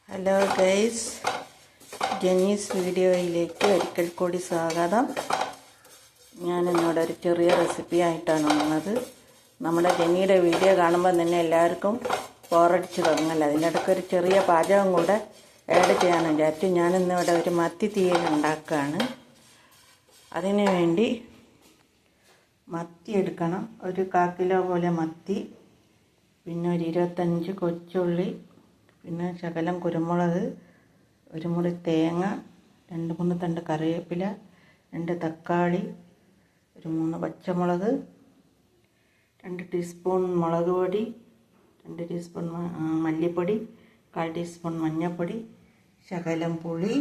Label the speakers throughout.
Speaker 1: Hello guys, ജെന്നീസ് വീഡിയോയിലേക്ക് ഒരിക്കൽ കൂടി സ്വാഗതം. ഞാൻ എന്നോടൊരു ചെറിയ റെസിപ്പി ആയിട്ടാണ് വന്നത്. നമ്മുടെ ജെന്നിയുടെ വീഡിയോ കാണുമ്പോൾ തന്നെ എല്ലാവർക്കും ബോറടിച്ച് തുടങ്ങല്ലോ. അതിനിടയ്ക്ക് ഒരു ചെറിയ പാചകം കൂടെ ആഡ് ചെയ്യാൻ വിചാരിച്ചു. ഞാനിന്നിവിടെ ഒരു മത്തി തീയൽ ഉണ്ടാക്കുകയാണ്. അതിനു വേണ്ടി മത്തി എടുക്കണം. ഒരു 1/4 കിലോ പോലെ മത്തി, പിന്നെ ഒരു 25 കൊച്ചുള്ളി, പിന്നെ ശകലം കുരുമുളക്, ഒരു മുറി തേങ്ങ, 2-3 തണ്ട് കറിവേപ്പില, 2 തക്കാളി, ഒരു 3 പച്ചമുളക്, 2 ടീസ്പൂൺ മുളക് പൊടി, 2 ടീസ്പൂൺ മല്ലിപ്പൊടി, 1/4 ടീസ്പൂൺ മഞ്ഞൾപ്പൊടി, ശകലം പുളി,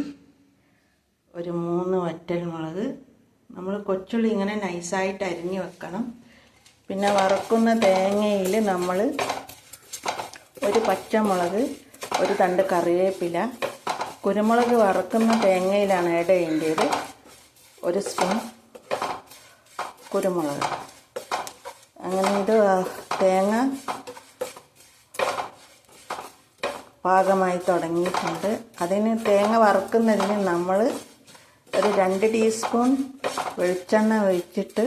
Speaker 1: ഒരു 3 വറ്റൽ മുളക്. നമ്മൾ കൊച്ചുള്ളി ഇങ്ങനെ നൈസായിട്ട് അരിഞ്ഞ് വെക്കണം. പിന്നെ വറക്കുന്ന തേങ്ങയിൽ നമ്മൾ ഒരു പച്ചമുളക്, ഒരു തണ്ട് കറിവേപ്പില, കുരുമുളക് വറക്കുന്ന തേങ്ങയിലാണ് ആഡ് ചെയ്യേണ്ടത്. 1 സ്പൂൺ കുരുമുളക്. അങ്ങനെ ഇത് തേങ്ങ പാകമായി തുടങ്ങിയിട്ടുണ്ട്. തേങ്ങ വറുക്കുന്നതിന് നമ്മൾ ഒരു 2 ടീസ്പൂൺ വെളിച്ചെണ്ണ ഒഴിച്ചിട്ട്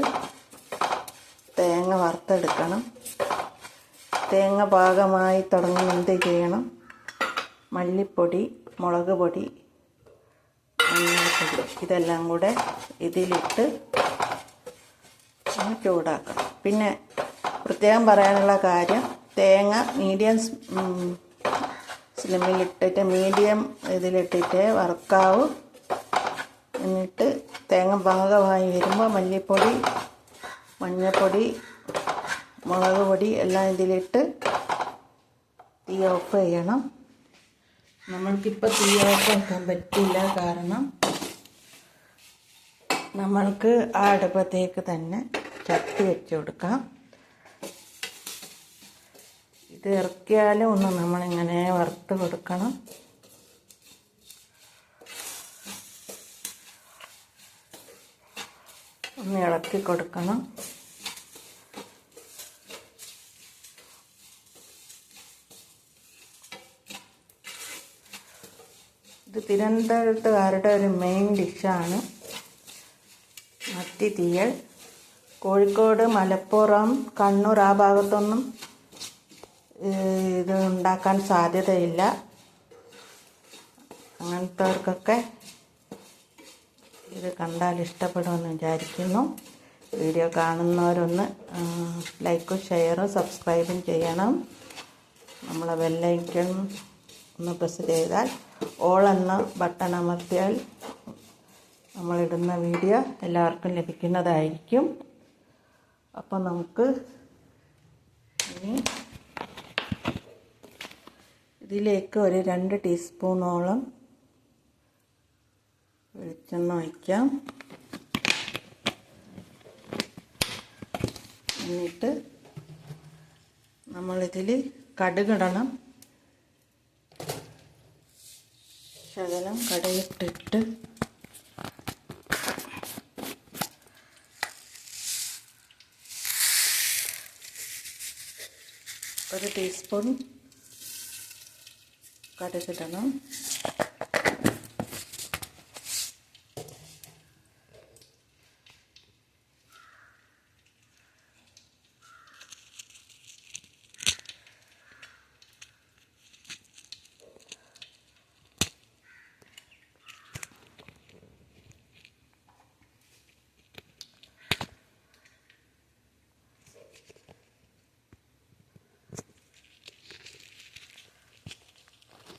Speaker 1: തേങ്ങ വറുത്തെടുക്കണം. തേങ്ങ പാകമായി തുടങ്ങി എന്ത് ചെയ്യണം? മല്ലിപ്പൊടി, മുളക് പൊടി, മഞ്ഞൾപ്പൊടി ഇതെല്ലാം കൂടെ ഇതിലിട്ട് ഒന്ന് ചൂടാക്കണം. പിന്നെ പ്രത്യേകം പറയാനുള്ള കാര്യം, തേങ്ങ മീഡിയം സ്ലിമ്മിലിട്ടിട്ട് മീഡിയം ഇതിലിട്ടിട്ട് വറുക്കാവൂ. എന്നിട്ട് തേങ്ങ പാകമായി വരുമ്പോൾ മല്ലിപ്പൊടി, മഞ്ഞൾപ്പൊടി, മുളക് പൊടി എല്ലാം ഇതിലിട്ട് തീ ഓഫ് ചെയ്യണം. നമ്മൾക്കിപ്പോൾ തീ ഓഫ് ആക്കാൻ പറ്റില്ല, കാരണം നമ്മൾക്ക് ആ അടുപ്പത്തേക്ക് തന്നെ ചട്ടി വെച്ച് കൊടുക്കാം. ഇത് ഇറക്കിയാലും ഒന്ന് നമ്മളിങ്ങനെ വറുത്ത് കൊടുക്കണം. ഒന്ന് ഇളക്കി കൊടുക്കണം. ഇത് തിരുവനന്തപുരത്തുകാരുടെ ഒരു മെയിൻ ഡിഷാണ് മത്തി തീയൽ. കോഴിക്കോട്, മലപ്പുറം, കണ്ണൂർ ആ ഭാഗത്തൊന്നും ഇത് ഉണ്ടാക്കാൻ സാധ്യതയില്ല. അങ്ങനത്തെവർക്കൊക്കെ ഇത് കണ്ടാൽ ഇഷ്ടപ്പെടുമെന്ന് വിചാരിക്കുന്നു. വീഡിയോ കാണുന്നവരൊന്ന് ലൈക്കും ഷെയറും സബ്സ്ക്രൈബും ചെയ്യണം. നമ്മളെ ബെല്ലൈക്കൺ ഒന്ന് പ്രസ് ചെയ്താൽ ഓൾ എന്ന ബട്ടൺ അമർത്തിയാൽ നമ്മളിടുന്ന വീഡിയോ എല്ലാവർക്കും ലഭിക്കുന്നതായിരിക്കും. അപ്പോൾ നമുക്ക് ഇനി ഇതിലേക്ക് ഒരു 2 ടീസ്പൂണോളം വെളിച്ചെണ്ണ ഒഴിക്കാം. എന്നിട്ട് നമ്മളിതിൽ കടുകിടണം. ശകലം കടുകിട്ടിട്ട് ഒരു ടീസ്പൂൺ കടുകിടണം.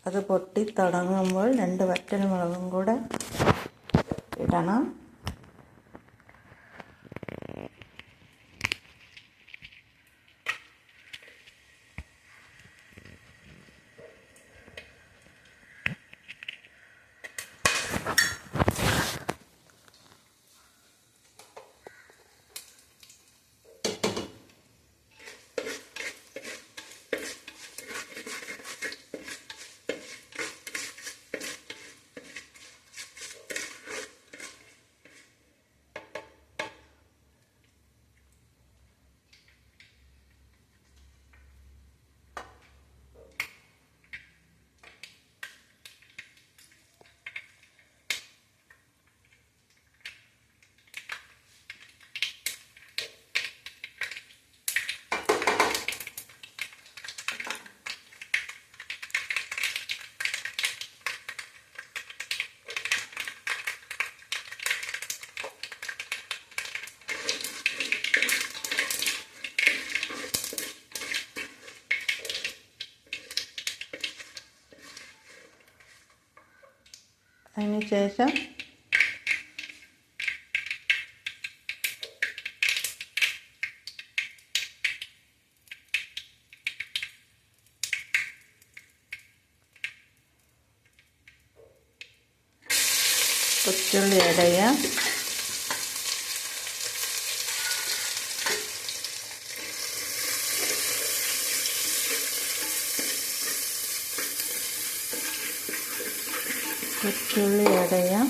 Speaker 1: അത് പൊട്ടി തുടങ്ങുമ്പോൾ 2 വറ്റൽ മുളകും കൂടെ ഇടണം. അതിന് ശേഷം കൊച്ചുള്ളി ആഡ് ചെയ്യാം. കൊച്ചുള്ളി ആഡ് ചെയ്യാം.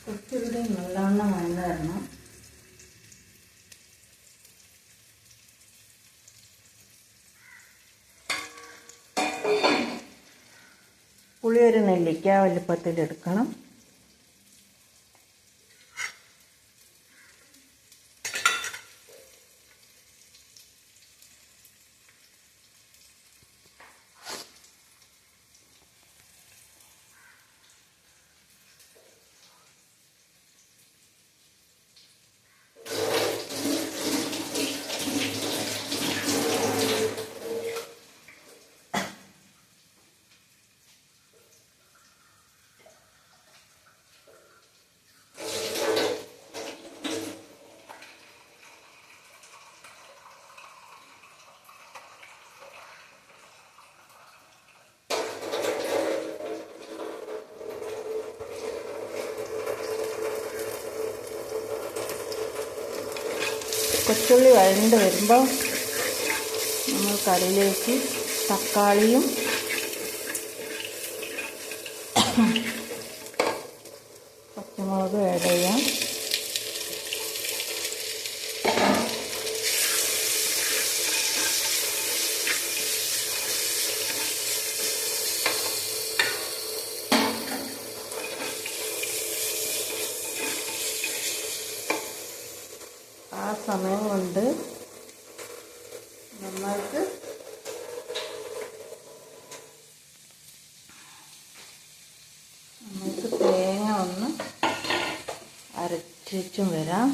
Speaker 1: കൊച്ചുള്ളി നല്ലവണ്ണം വഴന്ന് വരണം. പുളി ഒരു നെല്ലിക്ക വലുപ്പത്തിലെടുക്കണം. കൊച്ചുള്ളി വഴണ്ട് വരുമ്പോൾ നമ്മൾ കറിയിലേക്ക് തക്കാളിയും പച്ചമുളകും ആഡ് ചെയ്യാം. ആ സമയം കൊണ്ട് നമ്മൾക്ക് തേങ്ങ ഒന്ന് അരച്ചും വരാം.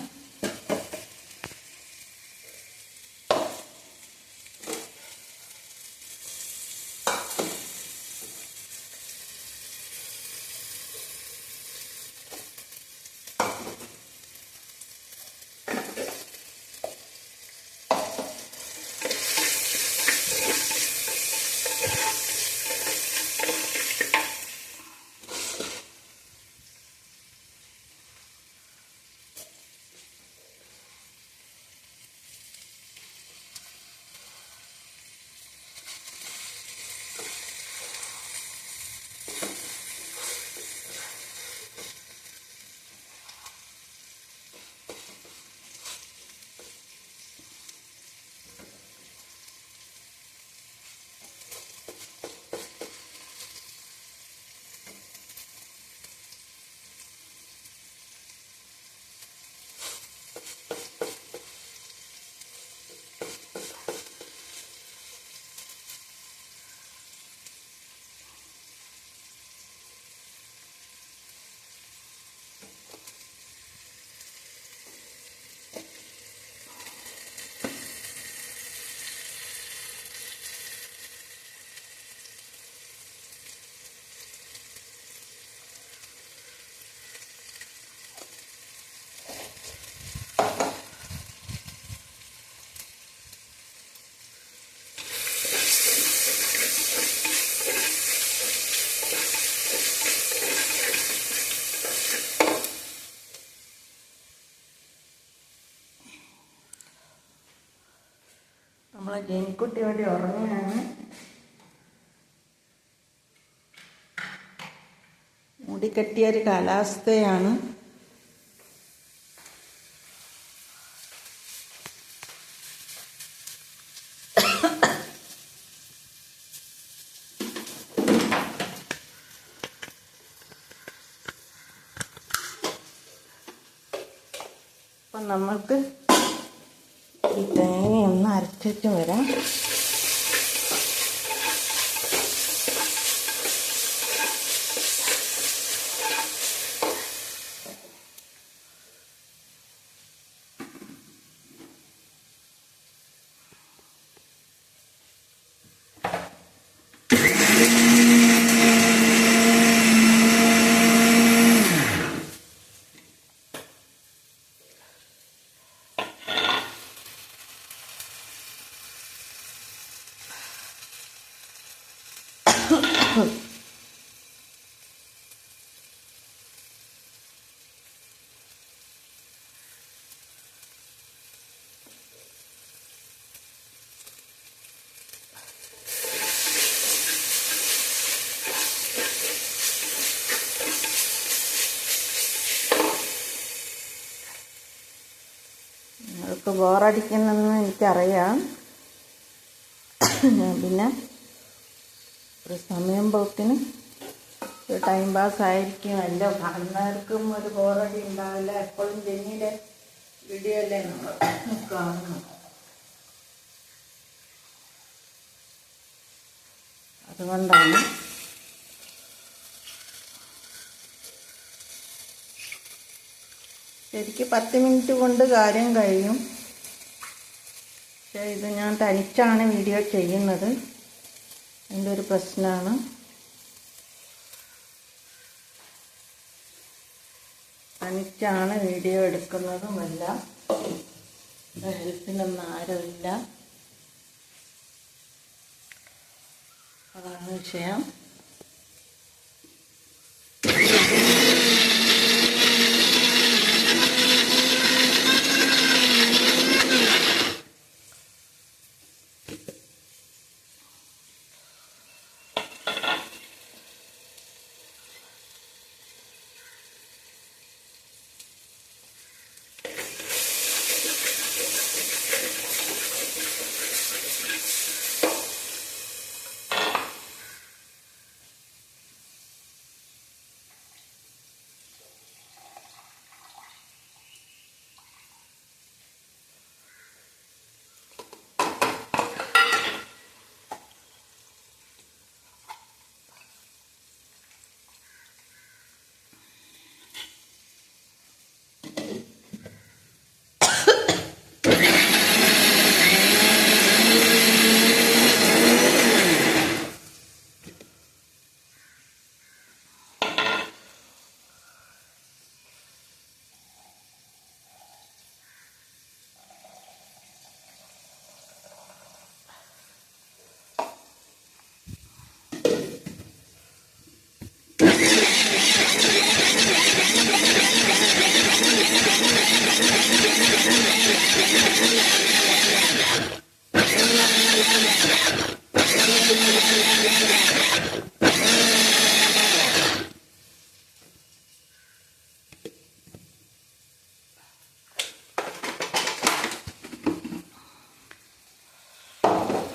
Speaker 1: നമ്മളെ ജനിക്കുട്ടി ഇവിടെ ഉറങ്ങുകയാണ്. മൂടിക്കെട്ടിയൊരു കാലാവസ്ഥയാണ്. അപ്പം നമ്മൾക്ക് ഈ തേങ്ങ ഒന്ന് അരച്ചിട്ട് വരാം. നിങ്ങൾക്ക് ബോറടിക്കുന്നെന്ന് എനിക്കറിയാം. ഞാൻ പിന്നെ ഒരു സമയം പോക്കിന് ഒരു ടൈം പാസ് ആയിരിക്കുമല്ലോ. കാണുന്നവർക്കും ഒരു ബോറടി ഉണ്ടാവില്ല. എപ്പോഴും ജെന്നിയുടെ വീഡിയോ അല്ലേ നമ്മൾ കാണുന്നു. അതുകൊണ്ടാണ്. ശരിക്കും 10 മിനിറ്റ് കൊണ്ട് കാര്യം കഴിയും. പക്ഷേ ഇത് ഞാൻ തനിച്ചാണ് വീഡിയോ ചെയ്യുന്നത്. എൻ്റെ ഒരു പ്രശ്നമാണ്. തനിച്ചാണ് വീഡിയോ എടുക്കുന്നതുമല്ല. ഹെൽപ്പിനൊന്നും ആരുമില്ല. അതാണ് വിഷയം.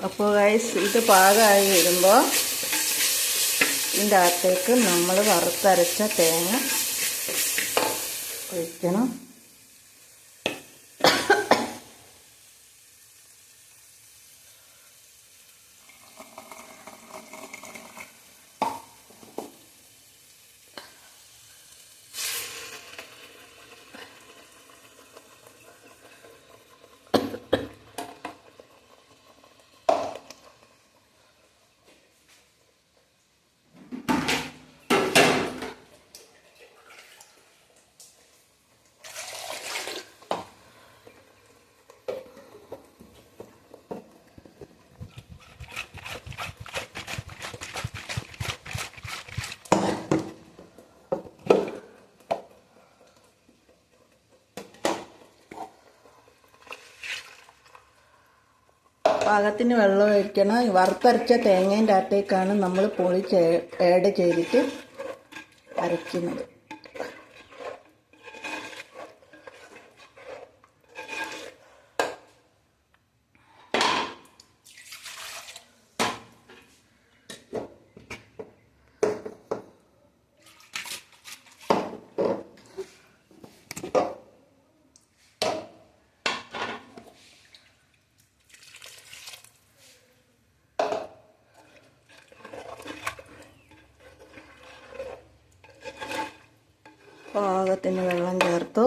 Speaker 1: അപ്പോൾ ഗൈസ്, ഇത് പാകമായി വരുമ്പോൾ ഇതിൻ്റെ അകത്തേക്ക് നമ്മൾ വറുത്തരച്ച തേങ്ങ ഒഴിക്കണം. പാകത്തിന് വെള്ളം ഒഴിക്കണം. വറുത്തരച്ച തേങ്ങേൻ്റെ അകത്തേക്കാണ് നമ്മൾ പുളി ആഡ് ചെയ്തിട്ട് അരയ്ക്കുന്നത്. പാകത്തിന് വെള്ളം ചേർത്തു.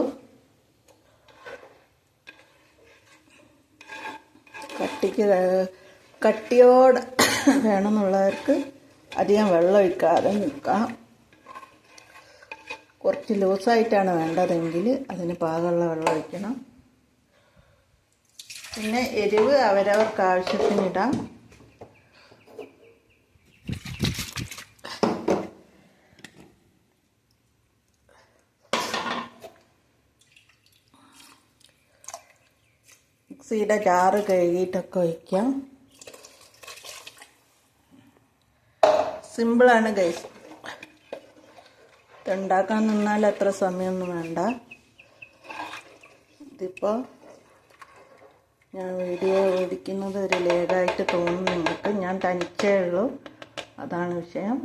Speaker 1: കട്ടിയോടെ വേണമെന്നുള്ളവർക്ക് അധികം വെള്ളം ഒഴിക്കാതെ നിൽക്കാം. കുറച്ച് ലൂസായിട്ടാണ് വേണ്ടതെങ്കിൽ അതിന് പാകമുള്ള വെള്ളം ഒഴിക്കണം. പിന്നെ എരിവ് അവരവർക്ക് ആവശ്യത്തിനിടാം. മിക്സിയുടെ ജാറ് കഴുകിയിട്ടൊക്കെ ഒഴിക്കാം. സിമ്പിളാണ് ഗൈസ്. ഉണ്ടാക്കാൻ നിന്നാൽ അത്ര സമയമൊന്നും വേണ്ട. ഇതിപ്പോൾ ഞാൻ വീഡിയോ ഓടിക്കുന്നത് ഒരു ലേഖായിട്ട് തോന്നുന്നു നിങ്ങൾക്ക്. ഞാൻ തനിച്ചേ ഉള്ളൂ, അതാണ് വിഷയം.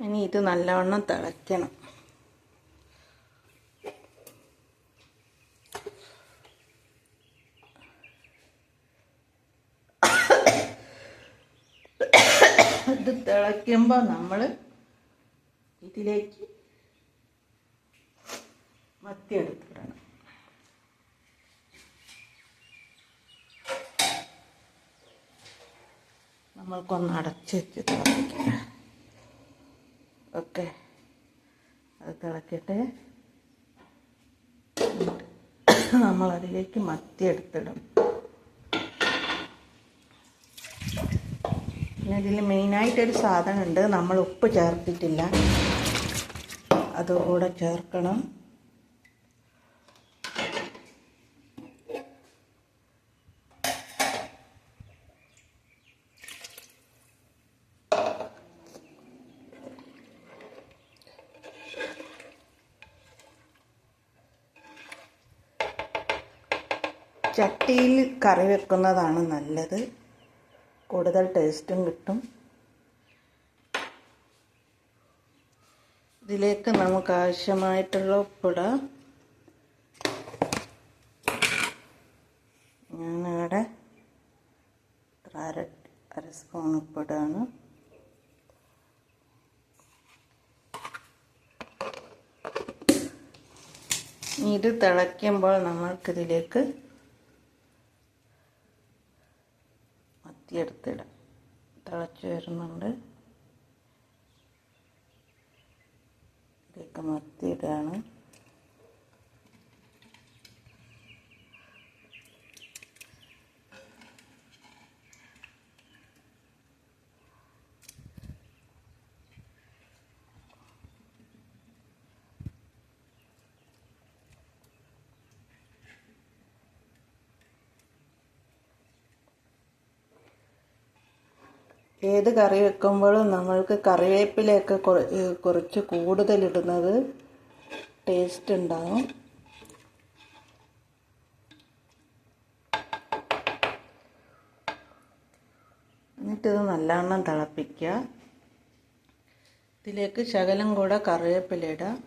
Speaker 1: ഇനി ഇത് നല്ലവണ്ണം തിളയ്ക്കണം. ഇത് തിളയ്ക്കുമ്പോൾ നമ്മൾ ഇതിലേക്ക് മത്തി എടുത്തിടണം. നമ്മൾക്കൊന്ന് അടച്ച് വെച്ച് തിളപ്പിക്കാം. ഓക്കെ, അത് തിളക്കട്ടെ. നമ്മളതിലേക്ക് മത്തി എടുത്തിടും. പിന്നെ ഇതിൽ മെയിനായിട്ടൊരു സാധനമുണ്ട്, നമ്മൾ ഉപ്പ് ചേർത്തിട്ടില്ല, അതുകൂടെ ചേർക്കണം. ചട്ടിയിൽ കറി വെക്കുന്നതാണ് നല്ലത്, കൂടുതൽ ടേസ്റ്റും കിട്ടും. ഇതിലേക്ക് നമുക്ക് ആവശ്യമായിട്ടുള്ള ഉപ്പിടാം. ഞാനിവിടെ അര സ്പൂൺ ഉപ്പിടാണ്. ഇത് തിളയ്ക്കുമ്പോൾ നമ്മൾക്കിതിലേക്ക് മത്തി എടുത്തിടാം. തിളച്ച് വരുന്നുണ്ട്. ഇതിലേക്ക് മത്തി ഇടാണ്. ഏത് കറി വെക്കുമ്പോഴും നമ്മൾക്ക് കറിവേപ്പിലയൊക്കെ കുറച്ച് കൂടുതലിടുന്നത് ടേസ്റ്റ് ഉണ്ടാകും. എന്നിട്ടിത് നല്ലവണ്ണം തിളപ്പിക്കുക. ഇതിലേക്ക് ശകലം കൂടെ കറിവേപ്പില ഇടാം.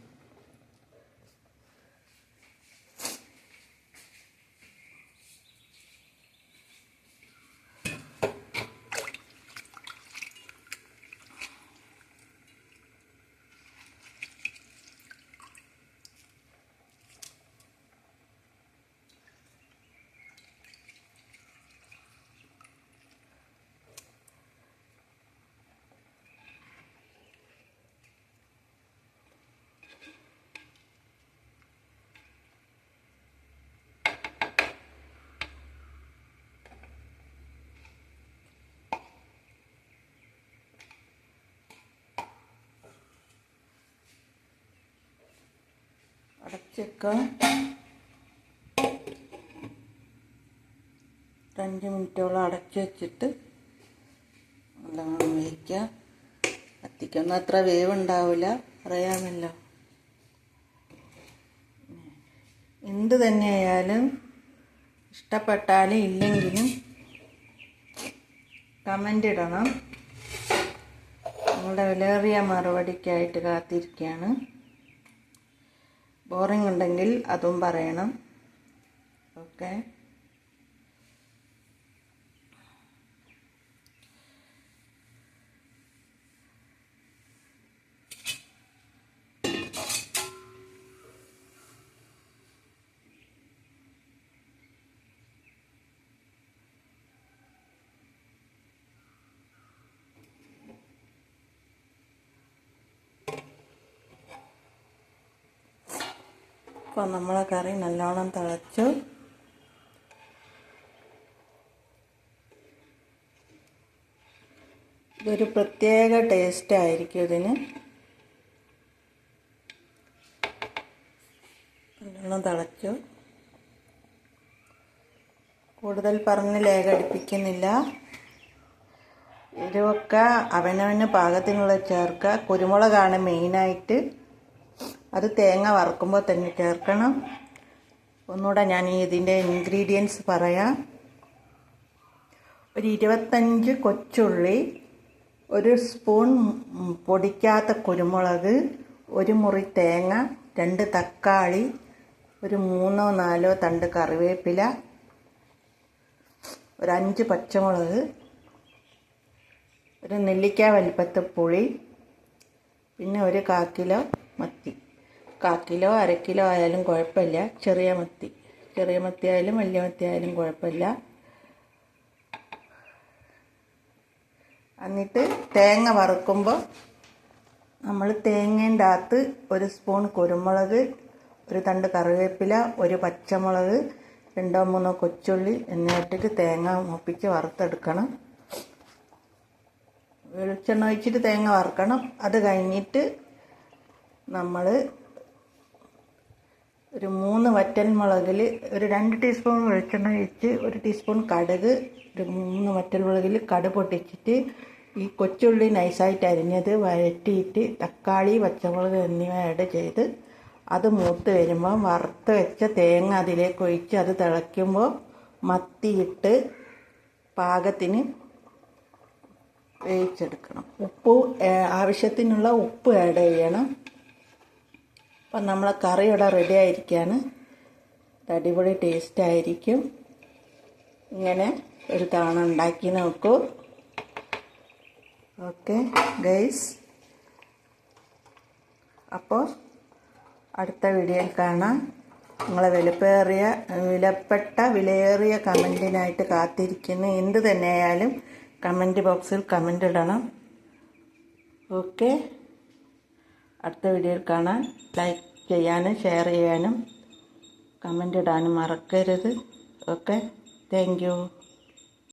Speaker 1: അടച്ചേക്കാം. 5 മിനിറ്റോളം അടച്ചു വെച്ചിട്ട് നല്ലോണം വേവിക്കുക. കത്തിക്കൊന്നും അത്ര വേവുണ്ടാവില്ല, അറിയാമല്ലോ. എന്ത് തന്നെയായാലും ഇഷ്ടപ്പെട്ടാലും ഇല്ലെങ്കിലും കമൻ്റ് ഇടണം. നിങ്ങളുടെ വിലയേറിയ മറുപടിക്കായിട്ട് കാത്തിരിക്കുകയാണ്. ബോറിംഗ് ഉണ്ടെങ്കിൽ അതും പറയണം. ഓക്കെ, അപ്പോൾ നമ്മളെ കറി നല്ലോണം തിളച്ചു. ഇതൊരു പ്രത്യേക ടേസ്റ്റ് ആയിരിക്കും ഇതിന്. നല്ലോണം തിളച്ചു. കൂടുതൽ പറഞ്ഞ് ലേഖടിപ്പിക്കുന്നില്ല. എരിവൊക്കെ അവനവന് പാകത്തിനുള്ള ചേർക്കുക. കുരുമുളകാണ് മെയിനായിട്ട്. അത് തേങ്ങ വറുക്കുമ്പോൾ തന്നെ ചേർക്കണം. ഒന്നുകൂടെ ഞാൻ ഇതിൻ്റെ ഇൻഗ്രീഡിയൻസ് പറയാം. ഒരു 25 കൊച്ചുള്ളി, 1 സ്പൂൺ പൊടിക്കാത്ത കുരുമുളക്, 1 മുറി തേങ്ങ, 2 തക്കാളി, ഒരു 3-4 തണ്ട് കറിവേപ്പില, ഒരു 5 പച്ചമുളക്, ഒരു നെല്ലിക്ക വലിപ്പത്തെ പുളി, പിന്നെ ഒരു 1/4 കിലോ മത്തി. 1/4 കിലോ 1/2 കിലോ ആയാലും കുഴപ്പമില്ല. ചെറിയ മത്തി ആയാലും വലിയ മത്തി ആയാലും കുഴപ്പമില്ല. എന്നിട്ട് തേങ്ങ വറുക്കുമ്പോൾ നമ്മൾ തേങ്ങേൻ്റെ അകത്ത് 1 സ്പൂൺ കുരുമുളക്, 1 തണ്ട് കറിവേപ്പില, 1 പച്ചമുളക്, 2-3 കൊച്ചുള്ളി എന്നിട്ടിട്ട് തേങ്ങ മൂപ്പിച്ച് വറുത്തെടുക്കണം. വെളിച്ചെണ്ണ ഒഴിച്ചിട്ട് തേങ്ങ വറുക്കണം. അത് കഴിഞ്ഞിട്ട് നമ്മൾ ഒരു 3 വറ്റൽമുളകിൽ ഒരു 2 ടീസ്പൂൺ വെളിച്ചെണ്ണ ഒഴിച്ച് 1 ടീസ്പൂൺ കടുക്, ഒരു 3 വറ്റൽമുളകിൽ കടുക് പൊട്ടിച്ചിട്ട് ഈ കൊച്ചുള്ളി നൈസായിട്ട് അരിഞ്ഞത് വഴറ്റിയിട്ട് തക്കാളി, പച്ചമുളക് എന്നിവ ആഡ് ചെയ്ത് അത് മൂത്ത് വരുമ്പോൾ വറുത്ത് വെച്ച തേങ്ങ അതിലേക്ക് ഒഴിച്ച് അത് തിളയ്ക്കുമ്പോൾ മത്തിയിട്ട് പാകത്തിന് വേവിച്ചെടുക്കണം. ആവശ്യത്തിനുള്ള ഉപ്പ് ആഡ് ചെയ്യണം. അപ്പം നമ്മളെ കറി ഇവിടെ റെഡി ആയിരിക്കുകയാണ്. അടിപൊളി ടേസ്റ്റ് ആയിരിക്കും. ഇങ്ങനെ ഒരു തവണ ഉണ്ടാക്കി നോക്കൂ. ഓക്കെ ഗൈസ്, അപ്പോൾ അടുത്ത വീഡിയോയിൽ കാണാം. നിങ്ങളെ വിലയേറിയ കമൻറ്റിനായിട്ട് കാത്തിരിക്കുന്നു. എന്ത് തന്നെയായാലും കമൻറ്റ് ബോക്സിൽ കമൻ്റ് ഇടണം. ഓക്കെ, അടുത്ത വീഡിയോയിൽ കാണാൻ. ലൈക്ക് ചെയ്യാനും ഷെയർ ചെയ്യാനും കമൻ്റ് ഇടാനും മറക്കരുത്. Okay, thank you.